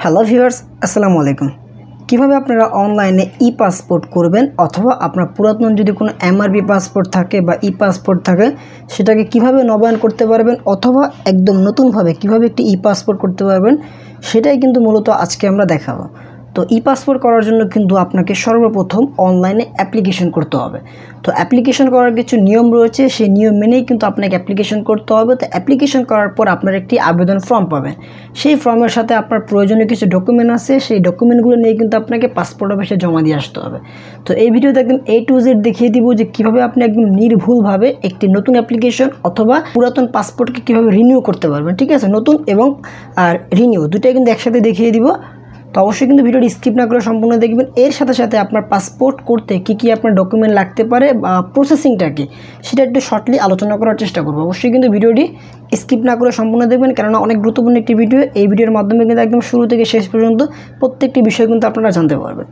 Hello viewers, আসসালামু আলাইকুম। কিভাবে আপনারা অনলাইনে ই পাসপোর্ট করবেন অথবা আপনার পুরাতন যদি কোনো এমআরবি পাসপোর্ট থাকে বা ই পাসপোর্ট থাকে সেটাকে কিভাবে নবায়ন করতে পারবেন অথবা একদম নতুনভাবে কিভাবে একটি ই পাসপোর্ট করতে পারবেন সেটাই কিন্তু মূলত আজকে আমরা দেখাবো। তো ই পাসপোর্ট করার জন্য কিন্তু আপনাকে সর্বপ্রথম অনলাইনে অ্যাপ্লিকেশন করতে হবে। তো অ্যাপ্লিকেশন করার কিছু নিয়ম রয়েছে, সেই নিয়ম মেনেই কিন্তু আপনাকে অ্যাপ্লিকেশন করতে হবে। তো অ্যাপ্লিকেশন করার পর আপনার একটি আবেদন ফর্ম পাবেন। সেই ফর্মের সাথে আপনার প্রয়োজনীয় কিছু ডকুমেন্ট আছে, সেই ডকুমেন্টগুলো নিয়ে কিন্তু আপনাকে পাসপোর্ট অফিসে জমা দিয়ে আসতে হবে। তো এই ভিডিওতে একদম A to Z দেখিয়ে দিব যে কীভাবে আপনি একদম নির্ভুলভাবে একটি নতুন অ্যাপ্লিকেশন অথবা পুরাতন পাসপোর্টকে কীভাবে রিনিউ করতে পারবেন। ঠিক আছে, নতুন এবং রিনিউ দুটোই কিন্তু একসাথে দেখিয়ে দিব। তো অবশ্যই কিন্তু ভিডিওটি স্কিপ না করে সম্পূর্ণ দেখবেন। এর সাথে সাথে আপনার পাসপোর্ট করতে কী আপনার ডকুমেন্ট লাগতে পারে বা প্রসেসিংটা কি সেটা একটু শর্টলি আলোচনা করার চেষ্টা করবো। অবশ্যই কিন্তু ভিডিওটি স্কিপ না করে সম্পূর্ণ দেখবেন, কেননা অনেক গুরুত্বপূর্ণ একটি ভিডিও। এই ভিডিওর মাধ্যমে কিন্তু একদম শুরু থেকে শেষ পর্যন্ত প্রত্যেকটি বিষয় কিন্তু আপনারা জানতে পারবেন।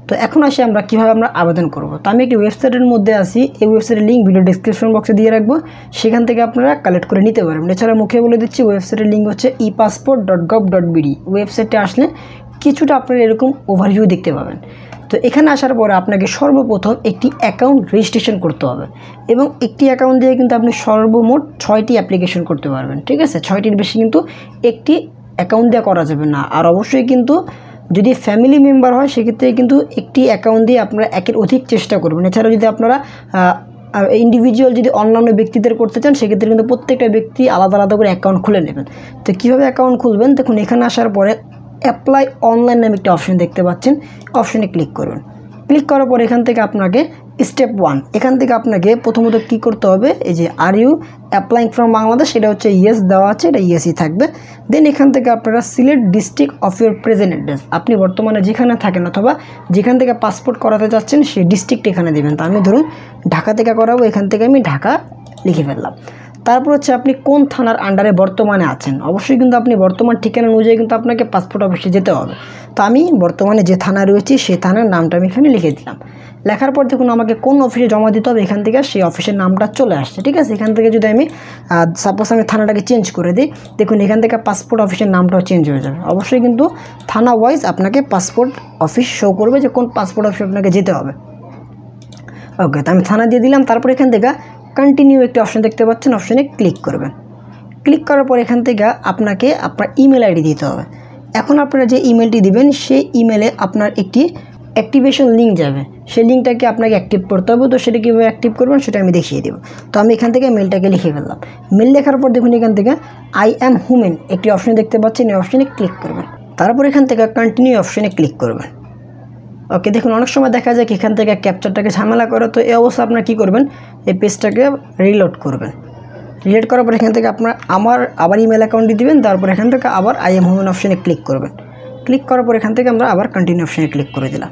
তো এখন আসি আমরা কীভাবে আমরা আবেদন করব। তো আমি একটি ওয়েবসাইটের মধ্যে আসি, এই ওয়েবসাইটের লিঙ্ক ভিডিও ডিসক্রিপশন বক্সে দিয়ে রাখবো, সেখান থেকে আপনারা কালেক্ট করে নিতে পারবেন। এছাড়া মুখে বলে দিচ্ছি, ওয়েবসাইটের লিঙ্ক হচ্ছে epassport.gov.bd। ওয়েবসাইটে আসলে কিছুটা আপনারা এরকম ওভারভিউ দেখতে পাবেন। তো এখানে আসার পরে আপনাকে সর্বপ্রথম একটি অ্যাকাউন্ট রেজিস্ট্রেশন করতে হবে এবং একটি অ্যাকাউন্ট দিয়ে কিন্তু আপনি সর্বমোট 6টি অ্যাপ্লিকেশন করতে পারবেন। ঠিক আছে, 6টির বেশি কিন্তু একটি অ্যাকাউন্ট দিয়ে করা যাবে না। আর অবশ্যই কিন্তু যদি ফ্যামিলি মেম্বার হয় সেক্ষেত্রে কিন্তু একটি অ্যাকাউন্ট দিয়ে আপনারা একের অধিক চেষ্টা করবেন। এছাড়া যদি আপনারা ইন্ডিভিজুয়াল যদি অন্যান্য ব্যক্তিদের করতে চান সেক্ষেত্রে কিন্তু প্রত্যেকটা ব্যক্তি আলাদা আলাদা করে অ্যাকাউন্ট খুলে নেবেন। তো কীভাবে অ্যাকাউন্ট খুলবেন দেখুন, এখানে আসার পরে অ্যাপ্লাই অনলাইন নামে একটি অপশন দেখতে পাচ্ছেন, অপশনে ক্লিক করবেন। ক্লিক করার পর এখান থেকে আপনাকে স্টেপ 1, এখান থেকে আপনাকে প্রথমত কী করতে হবে, এই যে are you applying from Bangladesh, এটা হচ্ছে ইয়েস দেওয়া আছে, এটা ইয়েসই থাকবে। দেন এখান থেকে আপনারা select district of your present address, আপনি বর্তমানে যেখানে থাকেন অথবা যেখান থেকে পাসপোর্ট করাতে চাচ্ছেন সেই ডিস্ট্রিক্ট এখানে দেবেন। তো আমি ধরুন ঢাকা থেকে করাবো, এখান থেকে আমি ঢাকা লিখে ফেললাম। তারপর হচ্ছে আপনি কোন থানার আন্ডারে বর্তমানে আছেন, অবশ্যই কিন্তু আপনি বর্তমান ঠিকানা অনুযায়ী কিন্তু আপনাকে পাসপোর্ট অফিসে যেতে হবে। তো আমি বর্তমানে যে থানায় রয়েছি সেই থানার নামটা আমি এখানে লিখে দিলাম। লেখার পর দেখুন আমাকে কোন অফিসে জমা দিতে হবে, এখান থেকে সেই অফিসের নামটা চলে আসছে। ঠিক আছে, এখান থেকে যদি আমি সাপোজ আমি থানাটাকে চেঞ্জ করে দিই, দেখুন এখান থেকে পাসপোর্ট অফিসের নামটাও চেঞ্জ হয়ে যাবে। অবশ্যই কিন্তু থানা ওয়াইজ আপনাকে পাসপোর্ট অফিস শো করবে যে কোন পাসপোর্ট অফিসে আপনাকে যেতে হবে। ওকে, তো আমি থানা দিয়ে দিলাম। তারপর এখান থেকে কন্টিনিউ একটি অপশন দেখতে পাচ্ছেন, অপশনে ক্লিক করবেন। ক্লিক করার পর এখান থেকে আপনাকে আপনার ইমেল আইডি দিতে হবে। এখন আপনারা যে ইমেলটি দিবেন সেই ইমেলে আপনার একটি অ্যাক্টিভেশন লিঙ্ক যাবে, সেই লিঙ্কটাকে আপনাকে অ্যাক্টিভ করতে হবে। তো সেটা কীভাবে অ্যাক্টিভ করবেন সেটা আমি দেখিয়ে দেবো। তো আমি এখান থেকে মেলটাকে লিখে ফেললাম। মেল লেখার পর দেখুন এখান থেকে আই অ্যাম হিউম্যান একটি অপশন দেখতে পাচ্ছেন, এই অপশনে ক্লিক করবেন। তারপর এখান থেকে কন্টিনিউ অপশনে ক্লিক করবেন। ওকে, দেখুন অনেক সময় দেখা যায় কি এখান থেকে ক্যাপচারটাকে ঝামেলা করে। তো এই অবস্থা আপনার কী করবেন, এই পেজটাকে রিলোড করবেন। রিলোড করার পর এখান থেকে আপনার আবার ইমেল অ্যাকাউন্টটি দিবেন। তারপর এখান থেকে আবার আই এম হিউম্যান অপশনে ক্লিক করবেন। ক্লিক করার পর এখান থেকে আমরা আবার কন্টিনিউ অপশনে ক্লিক করে দিলাম।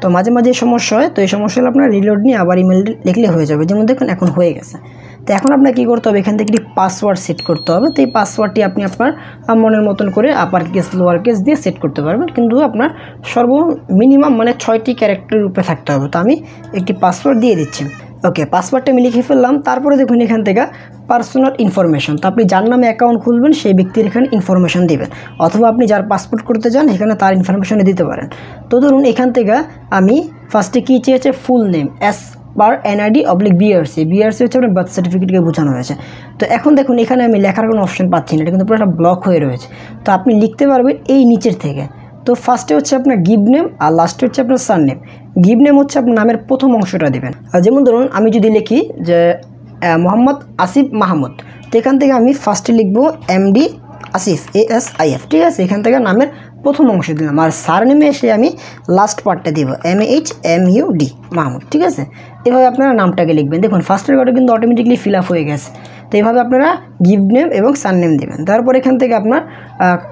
তো মাঝে মাঝে সমস্যা হয়, তো এই সমস্যা হলে আপনার রিলোড নিয়ে আবার ইমেল লিখলে হয়ে যাবে। যেমন দেখুন এখন হয়ে গেছে। তো এখন আপনার কী করতে হবে, এখান থেকে একটি পাসওয়ার্ড সেট করতে হবে। তো এই পাসওয়ার্ডটি আপনি আপনার মনের মতন করে আপার কেস লোয়ার কেস দিয়ে সেট করতে পারবেন, কিন্তু আপনার মিনিমাম 6টি ক্যারেক্টারের উপরে থাকতে হবে। তো আমি একটি পাসওয়ার্ড দিয়ে দিচ্ছি। ওকে, পাসওয়ার্ডটা আমি লিখে ফেললাম। তারপরে দেখুন এখান থেকে পার্সোনাল ইনফরমেশন, তো আপনি যার নামে অ্যাকাউন্ট খুলবেন সেই ব্যক্তির এখানে ইনফরমেশন দেবেন, অথবা আপনি যার পাসপোর্ট করতে চান এখানে তার ইনফরমেশনে দিতে পারেন। তো ধরুন এখান থেকে আমি ফার্স্টে কী চেয়েছে, ফুল নেম এস বার NID/BRC হচ্ছে আপনার বার্থ সার্টিফিকেটকে বোঝানো হয়েছে। তো এখন দেখুন এখানে আমি লেখার কোনো অপশন পাচ্ছি না, এটা কিন্তু পুরো একটা ব্লক হয়ে রয়েছে। তো আপনি লিখতে পারবেন এই নিচের থেকে। তো ফার্স্টে হচ্ছে আপনার গিভ নেম আর লাস্টে হচ্ছে আপনার সার নেম। গিভ নেম হচ্ছে আপনার নামের প্রথম অংশটা দেবেন। আর যেমন ধরুন আমি যদি লিখি যে মোহাম্মদ আসিফ মাহমুদ, তো এখান থেকে আমি ফার্স্টে লিখবো MD আসিফ ASIF। ঠিক আছে, এখান থেকে নামের প্রথম অংশ দিলাম। আর সার নেমে এসে আমি লাস্ট পার্টটা দিব MAHMUD মাহমুদ। ঠিক আছে, এভাবে আপনারা নামটাকে লিখবেন। দেখুন ফার্স্টের ঘরে কিন্তু অটোমেটিকলি ফিল আপ হয়ে গেছে। তো এইভাবে আপনারা গিভ নেম এবং সার নেম দেবেন। তারপর এখান থেকে আপনার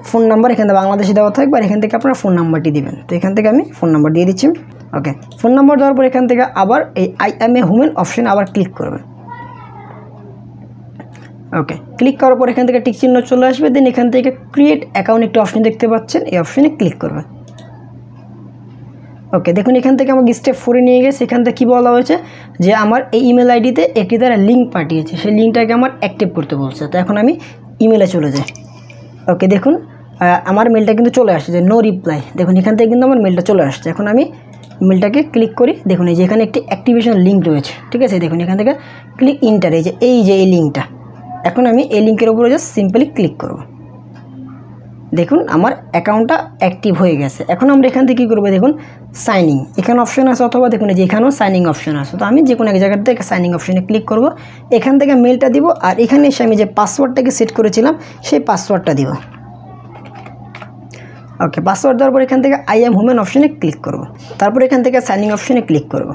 ফোন নাম্বার এখান থেকে বাংলাদেশে দেওয়া থাকবে, আর এখান থেকে আপনার ফোন নাম্বারটি দিবেন। তো এখান থেকে আমি ফোন নাম্বার দিয়ে দিচ্ছি। ওকে, ফোন নাম্বার দেওয়ার পর এখান থেকে আবার এই আই অ্যাম এ হিউম্যান অপশানে আবার ক্লিক করবেন। ওকে, ক্লিক করার পর এখান থেকে টিক চিহ্ন চলে আসবে। দেন এখান থেকে ক্রিয়েট অ্যাকাউন্ট একটি অপশন দেখতে পাচ্ছেন, এই অপশনে ক্লিক করবেন। ওকে, দেখুন এখান থেকে আমাকে স্টেপ 4-এ নিয়ে গেছে। এখান থেকে কী বলা হয়েছে যে আমার এই ইমেল আইডিতে একটি তারা লিঙ্ক পাঠিয়েছে, সেই লিঙ্কটাকে আমার অ্যাক্টিভ করতে বলছে। তো এখন আমি ইমেলে চলে যাই। ওকে, দেখুন আমার মেলটা কিন্তু চলে আসছে যে নো রিপ্লাই। দেখুন এখান থেকে কিন্তু আমার মেলটা চলে আসছে। এখন আমি মেলটাকে ক্লিক করি, দেখুন এই যে এখানে একটি অ্যাক্টিভেশন লিঙ্ক রয়েছে, ঠিক আছে। দেখুন এখান থেকে ক্লিক ইন্টার, এই যে এই লিঙ্কটা, এখন আমি এই লিঙ্কের উপরে জাস্ট সিম্পলি ক্লিক করব। দেখুন আমার অ্যাকাউন্টটা অ্যাক্টিভ হয়ে গেছে। এখন আমরা এখান থেকে কী করবো, দেখুন সাইনিং এখানে অপশন আছে, অথবা দেখুন যে এখানেও সাইনিং অপশন আছে। তো আমি যে কোনো এক জায়গা থেকে সাইনিং অপশনে ক্লিক করব, এখান থেকে মেলটা দিব, আর এখানে এসে আমি যে পাসওয়ার্ডটাকে সেট করেছিলাম সেই পাসওয়ার্ডটা দিব। ওকে, পাসওয়ার্ড দেওয়ার পর এখান থেকে আই এম হিউম্যান অপশনে ক্লিক করব, তারপর এখান থেকে সাইনিং অপশনে ক্লিক করব।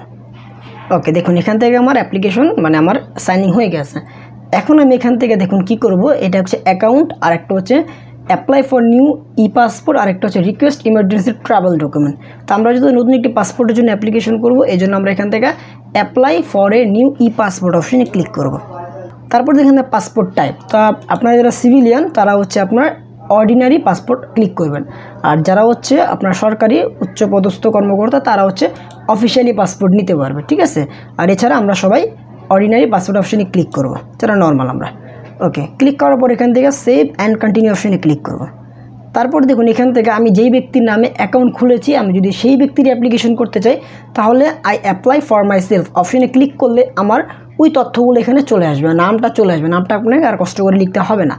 ওকে, দেখুন এখান থেকে আমার অ্যাপ্লিকেশন মানে আমার সাইনিং হয়ে গেছে। এখন আমি এখান থেকে দেখুন কি করব, এটা হচ্ছে অ্যাকাউন্ট, আর একটা হচ্ছে apply for new e passport, আর একটা হচ্ছে রিকোয়েস্ট ইমার্জেন্সি ট্রাভেল ডকুমেন্ট। তো আমরা যদি নতুন একটি পাসপোর্টের জন্য অ্যাপ্লিকেশন করব, এই জন্য আমরা এখান থেকে apply for a new e passport অপশনে ক্লিক করব। তারপর দেখেন পাসপোর্ট টাইপ, তো আপনারা যারা সিভিলিয়ান তারা হচ্ছে আপনার অর্ডিনারি পাসপোর্ট ক্লিক করবেন, আর যারা হচ্ছে আপনার সরকারি উচ্চপদস্থ কর্মকর্তা তারা হচ্ছে অফিসিয়ালি পাসপোর্ট নিতে পারবে, ঠিক আছে। আর এছাড়া আমরা সবাই অর্ডিনারি পাসপোর্ট অপশনে ক্লিক করব, যারা নর্মাল আমরা। ওকে, ক্লিক করার পর এখান থেকে সেভ অ্যান্ড কন্টিনিউ অপশনে ক্লিক করব। তারপর দেখুন এখান থেকে আমি যেই ব্যক্তির নামে অ্যাকাউন্ট খুলেছি, আমি যদি সেই ব্যক্তির অ্যাপ্লিকেশন করতে চাই তাহলে I apply for my self অপশনে ক্লিক করলে আমার ওই তথ্যগুলো এখানে চলে আসবে, নামটা চলে আসবে, নামটা আপনাকে আর কষ্ট করে লিখতে হবে না।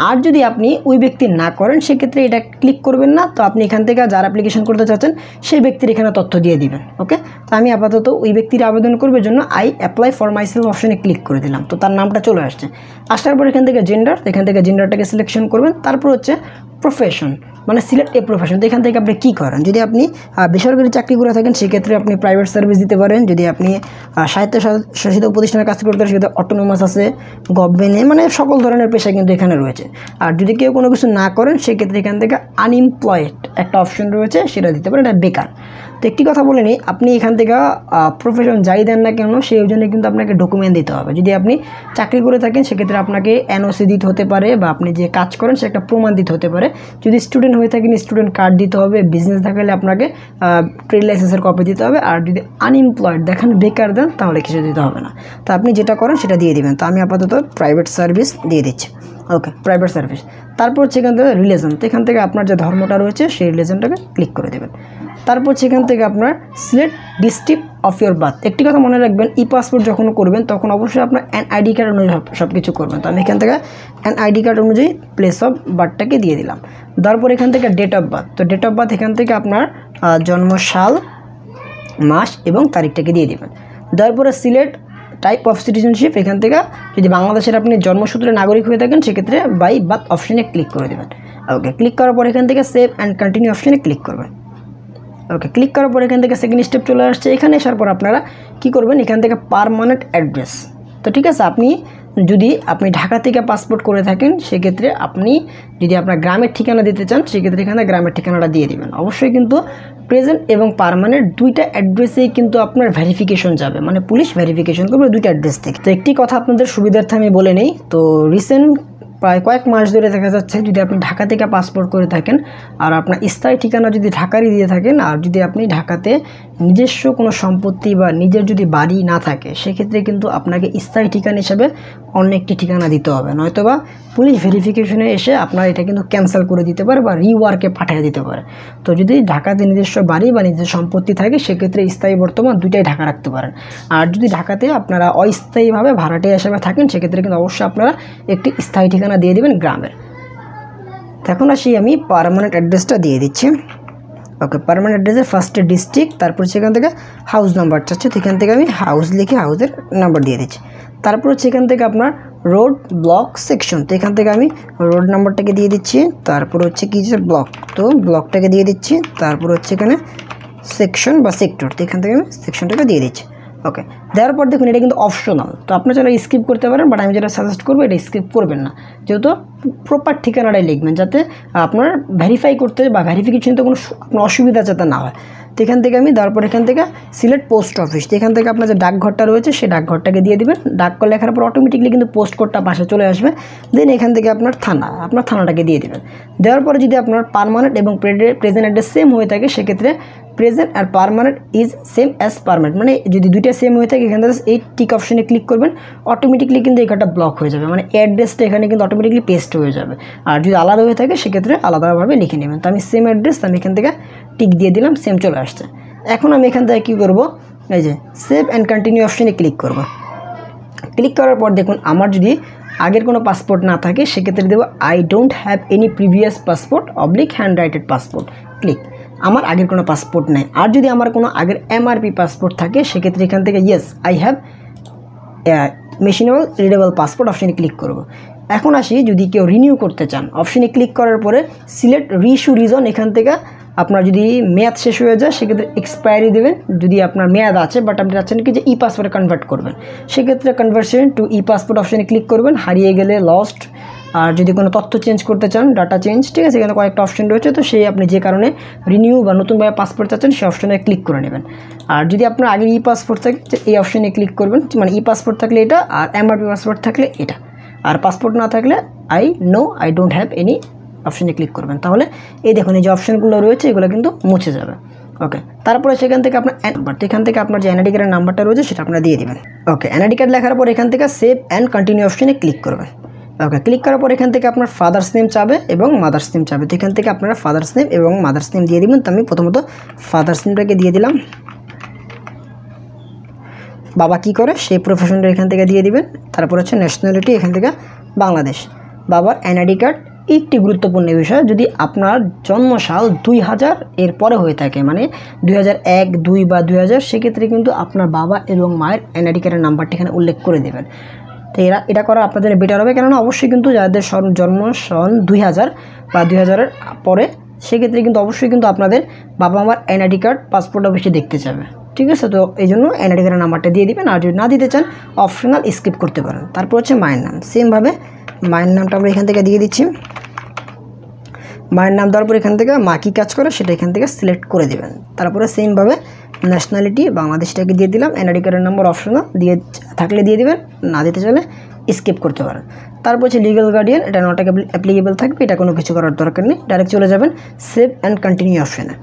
আর যদি আপনি ওই ব্যক্তির না করেন সেক্ষেত্রে এটা ক্লিক করবেন না। তো আপনি এখান থেকে যার অ্যাপ্লিকেশন করতে চাচ্ছেন সেই ব্যক্তির এখানে তথ্য দিয়ে দিবেন। ওকে, তো আমি আপাতত ওই ব্যক্তির আবেদন করবার জন্য I apply for my self অপশনে ক্লিক করে দিলাম। তো তার নামটা চলে আসছে। আসার পর এখান থেকে জেন্ডার, এখান থেকে জেন্ডারটাকে সিলেকশন করবেন। তারপর হচ্ছে প্রফেশন, মানে সিলেক্ট এ প্রফেশন। তো এখান থেকে আপনি কী করেন, যদি আপনি বেসরকারি চাকরি করে থাকেন সেক্ষেত্রে আপনি প্রাইভেট সার্ভিস দিতে পারেন। যদি আপনি স্বায়ত্তশাসিত প্রতিষ্ঠানের কাজ করতে পারেন সেক্ষেত্রে অটোনোমাস আছে, গভর্নমেন্টে, মানে সকল ধরনের পেশা কিন্তু এখানে রয়েছে। আর যদি কেউ কোনো কিছু না করেন সেক্ষেত্রে এখান থেকে আনএমপ্লয়েড একটা অপশন রয়েছে, সেটা দিতে পারেন, এটা বেকার। তো একটি কথা বলে নিই, আপনি এখান থেকে প্রফেশন যাই দেন না কেন সেই জন্য কিন্তু আপনাকে ডকুমেন্ট দিতে হবে। যদি আপনি চাকরি করে থাকেন সেক্ষেত্রে আপনাকে এনওসি দিতে হতে পারে, বা আপনি যে কাজ করেন সে একটা প্রমাণ দিতে হতে পারে। যদি স্টুডেন্ট হয়ে থাকেন স্টুডেন্ট কার্ড দিতে হবে, বিজনেস দেখালে আপনাকে ট্রেড লাইসেন্সের কপি দিতে হবে। আর যদি আনএমপ্লয়েড দেখান, বেকার দেন, তাহলে কিছু দিতে হবে না। তো আপনি যেটা করেন সেটা দিয়ে দিবেন। তো আমি আপাতত প্রাইভেট সার্ভিস দিয়ে দিচ্ছি। ওকে, প্রাইভেট সার্ভিস। তারপর হচ্ছে এখান থেকে রিলিজন, তো এখান থেকে আপনার যে ধর্মটা রয়েছে সেই রিলিজনটাকে ক্লিক করে দেবেন। তারপর সেখান থেকে আপনার select district of your birth. একটি কথা মনে রাখবেন, ই পাসপোর্ট যখন করবেন তখন অবশ্যই আপনার এনআইডি কার্ড অনুযায়ী সব কিছু করবেন। তো আমি এখান থেকে এনআইডি কার্ড অনুযায়ী প্লেস অফ বার্থটাকে দিয়ে দিলাম। তারপর এখান থেকে ডেট অফ বার্থ, তো ডেট অফ বার্থ এখান থেকে আপনার জন্মসাল, মাস এবং তারিখটাকে দিয়ে দেবেন। তারপরে সিলেক্ট টাইপ অফ সিটিজেনশিপ, এখান থেকে যদি বাংলাদেশের আপনি জন্মসূত্রে নাগরিক হয়ে থাকেন সেক্ষেত্রে বাই বার্থ অপশনে ক্লিক করে দেবেন। ওকে, ক্লিক করার পর এখান থেকে সেভ অ্যান্ড কন্টিনিউ অপশনে ক্লিক করবেন। ওকে, ক্লিক করার পর এখান থেকে সেকেন্ড স্টেপ চলে আসছে। এখানে আসার পর আপনারা কী করবেন, এখান থেকে পার্মানেন্ট অ্যাড্রেস। তো ঠিক আছে, যদি আপনি ঢাকা থেকে পাসপোর্ট করে থাকেন সেক্ষেত্রে আপনি যদি আপনার গ্রামের ঠিকানা দিতে চান সেক্ষেত্রে এখানে গ্রামের ঠিকানাটা দিয়ে দিবেন। অবশ্যই কিন্তু প্রেজেন্ট এবং পার্মানেন্ট দুইটা অ্যাড্রেসেই কিন্তু আপনার ভেরিফিকেশন যাবে, মানে পুলিশ ভেরিফিকেশন করবে দুইটা অ্যাড্রেস থেকে। তো একটি কথা আপনাদের সুবিধার্থে আমি বলে নেই, তো রিসেন্ট প্রায় কয়েক মাস ধরে দেখা যাচ্ছে যদি আপনি ঢাকা থেকে পাসপোর্ট করে থাকেন আর আপনার স্থায়ী ঠিকানা যদি ঢাকারই দিয়ে থাকেন, আর যদি আপনি ঢাকাতে নিজস্ব কোনো সম্পত্তি বা নিজের যদি বাড়ি না থাকে সেক্ষেত্রে কিন্তু আপনাকে স্থায়ী ঠিকানা হিসাবে অন্য একটি ঠিকানা দিতে হবে, নয়তোবা পুলিশ ভেরিফিকেশনে এসে আপনার এটা কিন্তু ক্যান্সেল করে দিতে পারে বা রিওয়ার্কে পাঠিয়ে দিতে পারে। তো যদি ঢাকাতে নিজস্ব বাড়ি বা নিজস্ব সম্পত্তি থাকে সেক্ষেত্রে স্থায়ী বর্তমান দুইটাই ঢাকা রাখতে পারেন। আর যদি ঢাকাতে আপনারা অস্থায়ীভাবে ভাড়াটিয়া হিসাবে থাকেন সেক্ষেত্রে কিন্তু অবশ্যই আপনারা একটি স্থায়ী ঠিকানা দিয়ে দেবেন গ্রামের। এখন আসি আমি পার্মানেন্ট অ্যাড্রেসটা দিয়ে দিচ্ছি। ওকে, পার্মানেন্ট অ্যাড্রেসের ফার্স্টে ডিস্ট্রিক্ট, তারপর সেখান থেকে হাউস নাম্বার চাচ্ছে, তো এখান থেকে আমি হাউস লিখে হাউসের নাম্বার দিয়ে দিচ্ছি। তারপর সেখান থেকে আপনার রোড, ব্লক, সেকশন, তো এখান থেকে আমি রোড নাম্বারটাকে দিয়ে দিচ্ছি। তারপর হচ্ছে কি যে ব্লক, তো ব্লকটাকে দিয়ে দিচ্ছি। তারপর হচ্ছে এখানে সেকশন বা সেক্টর, তো এখান থেকে আমি সেকশনটাকে দিয়ে দিচ্ছি। ওকে, দেওয়ার পর দেখুন এটা কিন্তু অপশনাল, তো আপনারা যারা স্কিপ করতে পারেন, বাট আমি যেটা সাজেস্ট করবো এটা স্কিপ করবেন না, যেহেতু প্রপার ঠিকানাটাই লিখবেন যাতে আপনার ভেরিফাই করতে বা ভেরিফিকেশনতে কোনো আপনার অসুবিধা যাতে না হয়। তো এখান থেকে আমি তারপর এখান থেকে সিলেক্ট পোস্ট অফিস, তো এখান থেকে আপনার যে ডাকঘরটা রয়েছে সেই ডাকঘরটাকে দিয়ে দিবেন। ডাকঘর লেখার পর অটোমেটিকলি কিন্তু পোস্ট কোডটা পাশে চলে আসবে। দেন এখান থেকে আপনার থানাটাকে দিয়ে দেবেন। দেওয়ার পরে যদি আপনার পার্মানেন্ট এবং প্রেজেন্ট অ্যাড্রেস সেম হয়ে থাকে সেক্ষেত্রে প্রেজেন্ট আর permanent is same as permanent, মানে যদি দুইটা সেম হয়ে থাকে এখান থেকে এই টিক অপশনে ক্লিক করবেন, অটোমেটিকলি কিন্তু এই কার্ডটা ব্লক হয়ে যাবে, মানে অ্যাড্রেসটা এখানে কিন্তু অটোমেটিকলি পেস্ট হয়ে যাবে। আর যদি আলাদা হয়ে থাকে সেক্ষেত্রে আলাদাভাবে লিখে নেবেন। তো আমি সেম অ্যাড্রেস, আমি এখান থেকে টিক দিয়ে দিলাম, সেম চলে আসছে। এখন আমি এখান থেকে কী করবো, এই যে সেভ অ্যান্ড কন্টিনিউ অপশনে ক্লিক করব। ক্লিক করার পর দেখুন আমার যদি আগের কোনো পাসপোর্ট না থাকে সেক্ষেত্রে দেবো I don't have any previous passport hand writed passport, click. আমার আগের কোনো পাসপোর্ট নেই। আর যদি আমার কোনো আগের MRP পাসপোর্ট থাকে সেক্ষেত্রে এখান থেকে yes I have machinable readable passport অপশনে ক্লিক করব। এখন আসি, যদি কেউ রিনিউ করতে চান অপশনে ক্লিক করার পরে সিলেক্ট রিইস্যু রিজন, এখান থেকে আপনার যদি মেয়াদ শেষ হয়ে যায় সেক্ষেত্রে এক্সপায়ারি দেবেন। যদি আপনার মেয়াদ আছে বাট আপনি চাচ্ছেন কি যে পাসপোর্টে কনভার্ট করবেন, সেক্ষেত্রে কনভার্সন টু পাসপোর্ট অপশনে ক্লিক করবেন। হারিয়ে গেলে লস্ট, আর যদি কোনো তথ্য চেঞ্জ করতে চান ডাটা চেঞ্জ, ঠিক আছে, এখানে কয়েকটা অপশন রয়েছে। তো সেই আপনি যে কারণে রিনিউ বা নতুনভাবে পাসপোর্ট চাচ্ছেন সেই অপশনে ক্লিক করে নেবেন। আর যদি আপনার আগের পাসপোর্ট থাকে এই অপশনে ক্লিক করবেন, মানে পাসপোর্ট থাকলে এটা, আর MRP পাসপোর্ট থাকলে এটা। আর পাসপোর্ট না থাকলে আই ডোন্ট হ্যাভ এনি অপশনে ক্লিক করবেন। তাহলে এই দেখুন এই যে অপশানগুলো রয়েছে এগুলো কিন্তু মুছে যাবে। ওকে, তারপরে সেখান থেকে আপনার এখান থেকে আপনার যে NID কার্ডের নাম্বারটা রয়েছে সেটা আপনারা দিয়ে দেবেন। ওকে, NID কার্ড লেখার পর এখান থেকে সেভ অ্যান্ড কন্টিনিউ অপশনে ক্লিক করবেন। ওকে, ক্লিক করার পর এখান থেকে আপনার ফাদার্স নেম চাবে এবং মাদার্স নেম চাবে। তো এখান থেকে আপনারা ফাদার্স নেম এবং মাদার্স নেম দিয়ে দিবেন। তো আমি প্রথমত ফাদার্স নেমটাকে দিয়ে দিলাম। বাবা কি করে সেই প্রফেশনটা এখান থেকে দিয়ে দিবেন। তারপর হচ্ছে ন্যাশনালিটি, এখান থেকে বাংলাদেশ। বাবার NID কার্ড একটি গুরুত্বপূর্ণ বিষয়, যদি আপনার জন্মসাল 2000 এর পরে হয়ে থাকে, মানে 2001, 2 বা 2000, সেক্ষেত্রে কিন্তু আপনার বাবা এবং মায়ের NID কার্ডের নাম্বারটি এখানে উল্লেখ করে দেবেন। তো এটা করা আপনাদের বেটার হবে, কেননা অবশ্যই কিন্তু যাদের জন্ম সন 2000 বা 2000-এর পরে সেক্ষেত্রে কিন্তু অবশ্যই কিন্তু আপনাদের বাবা মার NID কার্ড পাসপোর্ট অফিসে দেখতে যাবে, ঠিক আছে। তো এই জন্য NID কার্ডের নাম্বারটা দিয়ে দিবেন। আর যদি না দিতে চান অপশনাল স্কিপ করতে পারেন। তারপর হচ্ছে মায়ের নাম, সেমভাবে মায়ের নামটা আমরা এখান থেকে দিয়ে দিচ্ছি। মায়ের নাম দেওয়ার পর এখান থেকে মা কী কাজ করে সেটা এখান থেকে সিলেক্ট করে দেবেন। তারপরে সেমভাবে ন্যাশনালিটি বাংলাদেশটাকে দিয়ে দিলাম। NID কার্ডের নাম্বার অপশনাল দিয়ে থাকলে দিয়ে দিবেন, না দিতে চাইলে স্কিপ করতে পারেন। তারপর হচ্ছে লিগ্যাল গার্ডিয়ান, এটা নট অ্যাপ্লিকেবল থাকবে, এটা কোনো কিছু করার দরকার নেই, ডাইরেক্ট চলে যাবেন সেভ অ্যান্ড কন্টিনিউ অপশনে।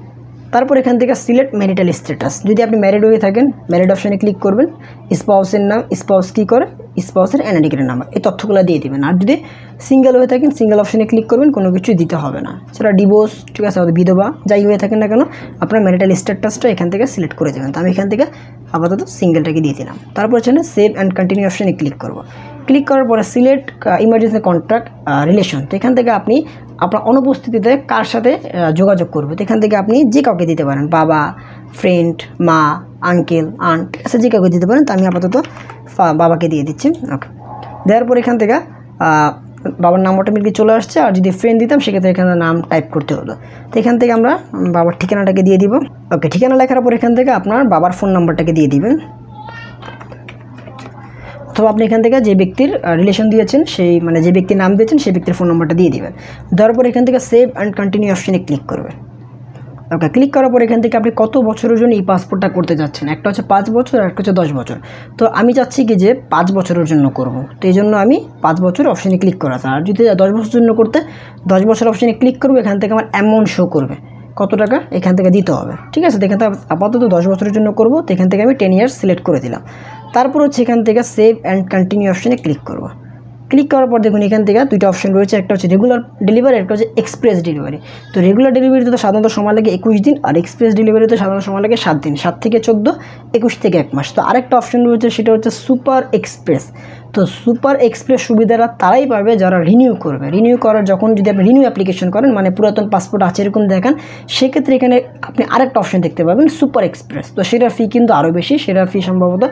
তারপর এখান থেকে সিলেক্ট ম্যারিটাল স্ট্যাটাস, যদি আপনি ম্যারিড হয়ে থাকেন ম্যারিড অপশনে ক্লিক করবেন। স্পাউসের নাম, স্পাউস কী করে, স্পাউসের NID কার্ডের নাম্বার, এই তথ্যগুলো দিয়ে দিবেন। আর যদি সিঙ্গেল হয়ে থাকেন সিঙ্গেল অপশনে ক্লিক করবেন, কোনো কিছু দিতে হবে না, সেটা ডিভোর্স, ঠিক আছে, বিধবা যাই হয়ে থাকেন না কেন আপনার ম্যারিটাল স্ট্যাটাসটা এখান থেকে সিলেক্ট করে দেবেন। তো আমি এখান থেকে আপাতত সিঙ্গেলটাকে দিয়ে দিলাম। তারপর হচ্ছে সেভ অ্যান্ড কন্টিনিউ অপশনে ক্লিক করব। ক্লিক করার পরে সিলেক্ট ইমার্জেন্সি কন্ট্যাক্ট রিলেশন, তো এখান থেকে আপনি আপনার অনুপস্থিতিতে কার সাথে যোগাযোগ করবে, তো এখান থেকে আপনি যে কাউকে দিতে পারেন, বাবা, ফ্রেন্ড, মা, আঙ্কেল, আন্ট, ঠিক আছে, যে কাউকে দিতে পারেন। তো আমি আপাতত বাবাকে দিয়ে দিচ্ছি। ওকে, দেওয়ার পর এখান থেকে বাবার নাম অটোমেটিক চলে আসছে। আর যদি ফ্রেন্ড দিতাম সেক্ষেত্রে এখানে নাম টাইপ করতে হতো। তো এখান থেকে আমরা বাবার ঠিকানাটাকে দিয়ে দিব। ওকে, ঠিকানা লেখার পর এখান থেকে আপনার বাবার ফোন নাম্বারটাকে দিয়ে দিবেন, অথবা আপনি এখান থেকে যে ব্যক্তির রিলেশন দিয়েছেন সেই, মানে যে ব্যক্তির নাম দিয়েছেন সেই ব্যক্তির ফোন নাম্বারটা দিয়ে দিবেন। দেওয়ার পর এখান থেকে সেভ অ্যান্ড কন্টিনিউ অপশনে ক্লিক করবেন। ওকে, ক্লিক করার পর এখান থেকে আপনি কত বছরের জন্য পাসপোর্টটা করতে যাচ্ছেন, একটা হচ্ছে 5 বছর আর একটা হচ্ছে 10 বছর। তো আমি চাচ্ছি কি যে 5 বছরের জন্য করব, তো এই জন্য আমি 5 বছর অপশনে ক্লিক করা। আর যদি 10 বছরের জন্য করতে 10 বছর অপশনে ক্লিক করবো, এখান থেকে আমার অ্যামাউন্ট শো করবে কত টাকা এখান থেকে দিতে হবে, ঠিক আছে। তো এখান থেকে আপাতত 10 বছরের জন্য করব, তো এখান থেকে আমি 10 ইয়ার্স সিলেক্ট করে দিলাম। তারপর হচ্ছে এখান থেকে সেভ অ্যান্ড কন্টিনিউ অপশনে ক্লিক করব। ক্লিক করার পর দেখুন এখান থেকে দুইটা অপশন রয়েছে, একটা হচ্ছে রেগুলার ডেলিভারি, একটা হচ্ছে এক্সপ্রেস ডেলিভারি। তো রেগুলার ডেলিভারিতে তো সাধারণত সময় লাগে 21 দিন, আর এক্সপ্রেস ডেলিভারিতে সাধারণত সময় লাগে 7 দিন, 7 থেকে 14, 21 থেকে 1 মাস। তো আরেকটা অপশন রয়েছে সেটা হচ্ছে সুপার এক্সপ্রেস। তো সুপার এক্সপ্রেস সুবিধাটা তারাই পাবে যারা রিনিউ করবে। রিনিউ করার যখন যদি আপনি রিনিউ অ্যাপ্লিকেশন করেন, মানে পুরাতন পাসপোর্ট আছে এরকম দেখান, সেক্ষেত্রে এখানে আপনি আরেকটা অপশন দেখতে পাবেন সুপার এক্সপ্রেস। তো সেটার ফি কিন্তু আরও বেশি, সেটার ফি সম্ভবত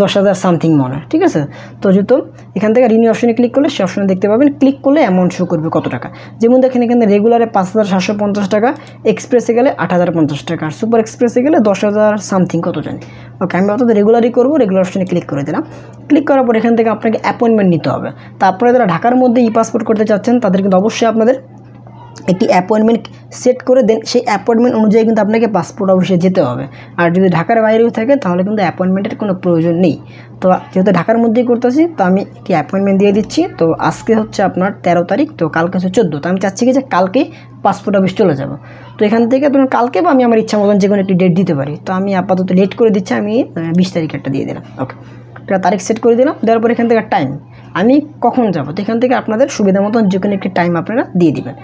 10,000 সামথিং মনে হয়, ঠিক আছে। তো যেহেতু এখান থেকে রিনিউ অপশনে ক্লিক করলে সে অপশনে দেখতে পাবেন, ক্লিক করলে অ্যামাউন্ট শো করবে কত টাকা। যেমন দেখেন এখানে রেগুলারে 5,750 টাকা, এক্সপ্রেসে গেলে 8,050 টাকা, আর সুপার এক্সপ্রেসে গেলে 10,000 সামথিং কত জানি। ওকে, আমি অর্থাৎ রেগুলারই করবো, রেগুলার অপশনে ক্লিক করে দিলাম। ক্লিক করার পর এখান থেকে আপনাকে অ্যাপয়েন্টমেন্ট নিতে হবে। তা আপনারা যারা ঢাকার মধ্যে পাসপোর্ট করতে চাচ্ছেন তাদের কিন্তু অবশ্যই আপনাদের একটি অ্যাপয়েন্টমেন্ট সেট করে দেন, সেই অ্যাপয়েন্টমেন্ট অনুযায়ী কিন্তু আপনাকে পাসপোর্ট অফিসে যেতে হবে। আর যদি ঢাকার বাইরেও থাকে তাহলে কিন্তু অ্যাপয়েন্টমেন্টের কোনো প্রয়োজন নেই। তো যেহেতু ঢাকার মধ্যেই করতেছি, তো আমি একটি অ্যাপয়েন্টমেন্ট দিয়ে দিচ্ছি। তো আজকে হচ্ছে আপনার 13 তারিখ, তো কালকে হচ্ছে 14। তো আমি চাচ্ছি কি যে কালকেই পাসপোর্ট অফিস চলে যাব। তো এখান থেকে ধরুন কালকে বা আমি আমার ইচ্ছা মতন যে কোনো একটি ডেট দিতে পারি। তো আমি আপাতত লেট করে দিচ্ছি, আমি 20 তারিখ একটা দিয়ে দিলাম। ওকে, একটা তারিখ সেট করে দিলাম। দেওয়ার পর এখান থেকে টাইম আমি কখন যাব, তো এখান থেকে আপনাদের সুবিধা মতন যে কোনো একটি টাইম আপনারা দিয়ে দিবেন।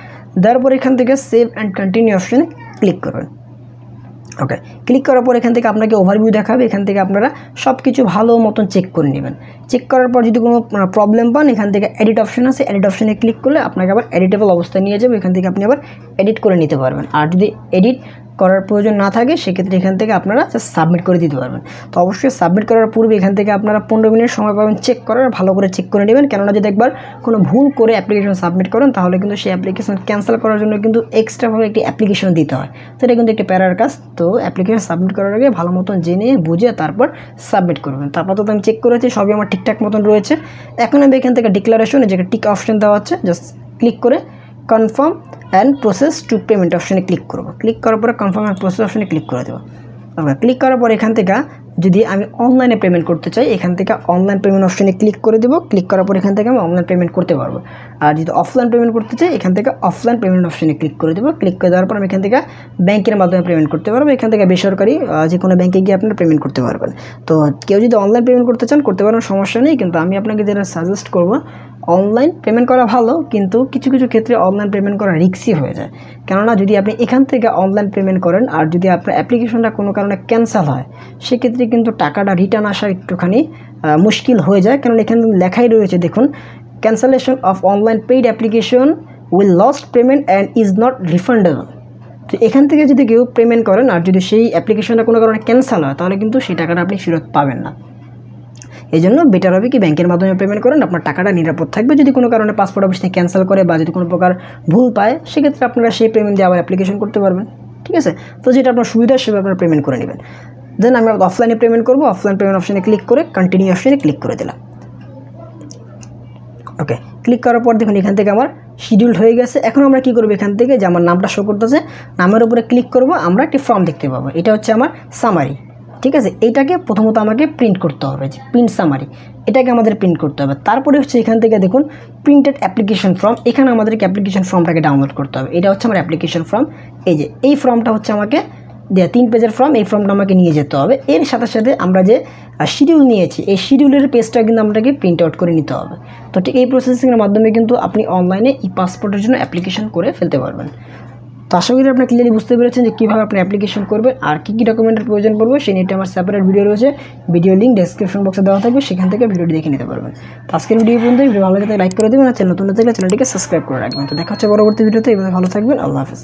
দেওয়ার পর এখান থেকে সেভ অ্যান্ড কন্টিনিউ অপশানে ক্লিক করবেন। ওকে, ক্লিক করার পর এখান থেকে আপনাকে ওভারভিউ দেখাবে। এখান থেকে আপনারা সব কিছু ভালো মতন চেক করে নেবেন। চেক করার পর যদি কোনো প্রবলেম পান, এখান থেকে এডিট অপশান আছে, এডিট অপশানে ক্লিক করলে আপনাকে আবার এডিটেবল অবস্থায় নিয়ে যাবে। এখান থেকে আপনি আবার এডিট করে নিতে পারবেন। আর যদি এডিট করার প্রয়োজন না থাকে সেক্ষেত্রে এখান থেকে আপনারা জাস্ট সাবমিট করে দিতে পারবেন। তো অবশ্যই সাবমিট করার পূর্বে এখান থেকে আপনারা 15 মিনিট সময় পাবেন চেক করার, ভালো করে চেক করে নেবেন। কেননা যদি একবার কোনো ভুল করে অ্যাপ্লিকেশন সাবমিট করেন তাহলে কিন্তু সেই অ্যাপ্লিকেশন ক্যান্সেল করার জন্য কিন্তু এক্সট্রাভাবে একটি অ্যাপ্লিকেশন দিতে হয়। সেটা কিন্তু একটি প্যারার কাজ। তো অ্যাপ্লিকেশন সাবমিট করার আগে ভালো মতন জেনে বুঝে তারপর সাবমিট করবেন। তারপর তো আমি চেক করেছি সবই আমার ঠিকঠাক মতন রয়েছে। এখন আমি এখান থেকে ডিক্লারেশন যে টিক অপশন দেওয়া আছে, জাস্ট ক্লিক করে confirm and process to payment অপশানে ক্লিক করব। ক্লিক করার পরে কনফার্ম অ্যান্ড প্রসেস অপশানে ক্লিক করে দেবো। ওকে, ক্লিক করার পর এখান থেকে যদি আমি অনলাইনে পেমেন্ট করতে চাই এখান থেকে অনলাইন পেমেন্ট অপশানে ক্লিক করে দেবো। ক্লিক করার পর এখান থেকে আমি অনলাইন পেমেন্ট করতে পারবো। আর যদি অফলাইন পেমেন্ট করতে চাই এখান থেকে অফলাইন পেমেন্ট অপশানে ক্লিক করে দেবো। ক্লিক করে দেওয়ার পর আমি এখান থেকে ব্যাংকের মাধ্যমে পেমেন্ট করতে পারবো। এখান থেকে বেসরকারি যে কোনো ব্যাংকে গিয়ে আপনারা পেমেন্ট করতে পারবেন। তো কেউ যদি অনলাইন পেমেন্ট করতে চান করতে পারেন, সমস্যা নেই। কিন্তু আমি আপনাকে যেটা সাজেস্ট করবো, অনলাইন পেমেন্ট করা ভালো, কিন্তু কিছু কিছু ক্ষেত্রে অনলাইন পেমেন্ট করা রিস্কি হয়ে যায়। কেননা যদি আপনি এখান থেকে অনলাইন পেমেন্ট করেন আর যদি আপনার অ্যাপ্লিকেশনটা কোনো কারণে ক্যান্সেল হয় সেক্ষেত্রে কিন্তু টাকাটা রিটার্ন আসা একটুখানি মুশকিল হয়ে যায়। কারণ এখানে লেখাই রয়েছে, দেখুন, cancellation of online paid application will lost payment and is not refundable. তো এখান থেকে যদি কেউ পেমেন্ট করেন আর যদি সেই অ্যাপ্লিকেশনটা কোনো কারণে ক্যান্সেল হয় তাহলে কিন্তু সেই টাকাটা আপনি ফেরত পাবেন না। এই জন্য বেটার হবে কি ব্যাংকের মাধ্যমে পেমেন্ট করেন, আপনার টাকাটা নিরাপদ থাকবে। যদি কোনো কারণে পাসপোর্ট অফিস থেকে ক্যান্সেল করে বা যদি কোনো প্রকার ভুল পায় সেক্ষেত্রে আপনারা সেই পেমেন্ট দিয়ে আবার অ্যাপ্লিকেশন করতে পারবেন। ঠিক আছে, তো যেটা আপনার সুবিধা সেভাবে আপনারা পেমেন্ট করে নেবেন। দেন আমি অফলাইনে পেমেন্ট করবো। অফলাইন পেমেন্ট অপশানে ক্লিক করে কন্টিনিউ অপশানে ক্লিক করে দিলাম। ওকে, ক্লিক করার পর দেখুন এখান থেকে আমার শিডিউল হয়ে গেছে। এখন আমরা কী করবো, এখান থেকে যে আমার নামটা শো করতেছে নামের উপরে ক্লিক করব, আমরা একটি ফর্ম দেখতে পাবো। এটা হচ্ছে আমার সামারি। ঠিক আছে, এইটাকে প্রথমত আমাকে প্রিন্ট করতে হবে, যে প্রিন্ট সামারি, এটাকে আমাদের প্রিন্ট করতে হবে। তারপরে হচ্ছে এখান থেকে দেখুন প্রিন্টেড অ্যাপ্লিকেশন ফর্ম, এখানে আমাদেরকে অ্যাপ্লিকেশন ফর্মটাকে ডাউনলোড করতে হবে। এটা হচ্ছে আমার অ্যাপ্লিকেশন ফর্ম। এই যে এই ফর্মটা হচ্ছে আমাকে 3 পেজের ফর্ম, এই ফর্মটা আমাকে নিয়ে যেতে হবে। এর সাথে সাথে আমরা যে শিডিউল নিয়েছি এই শিডিউলের পেজটা কিন্তু আপনাকে প্রিন্ট আউট করে নিতে হবে। তো ঠিক এই প্রসেসিংয়ের মাধ্যমে কিন্তু আপনি অনলাইনে ই পাসপোর্টের জন্য অ্যাপ্লিকেশন করে ফেলতে পারবেন। তো আশা করি আপনি ক্লিয়ারলি বুঝতে পেরেছেন যে কীভাবে আপনি অ্যাপ্লিকেশন করবেন আর কী কী ডকুমেন্টের প্রয়োজন পড়বে সেই নিয়ে আমার সেপারেট ভিডিও রয়েছে। ভিডিও লিঙ্ক ডেসক্রিপশন বক্সে দেওয়া থাকবে, সেখান থেকে ভিডিওটি দেখে নিতে পারবেন। তো আজকের ভিডিও পর্যন্ত ভিডিও ভালো লাগলে লাইক করে দেবেন আর চ্যানেল নতুন থাকলে চ্যানেলটিকে সাবস্ক্রাইব করে রাখবেন। তো দেখা হচ্ছে পরবর্তী ভিডিওতে। এভাবে ভালো থাকবেন। আল্লাহ হাফেজ।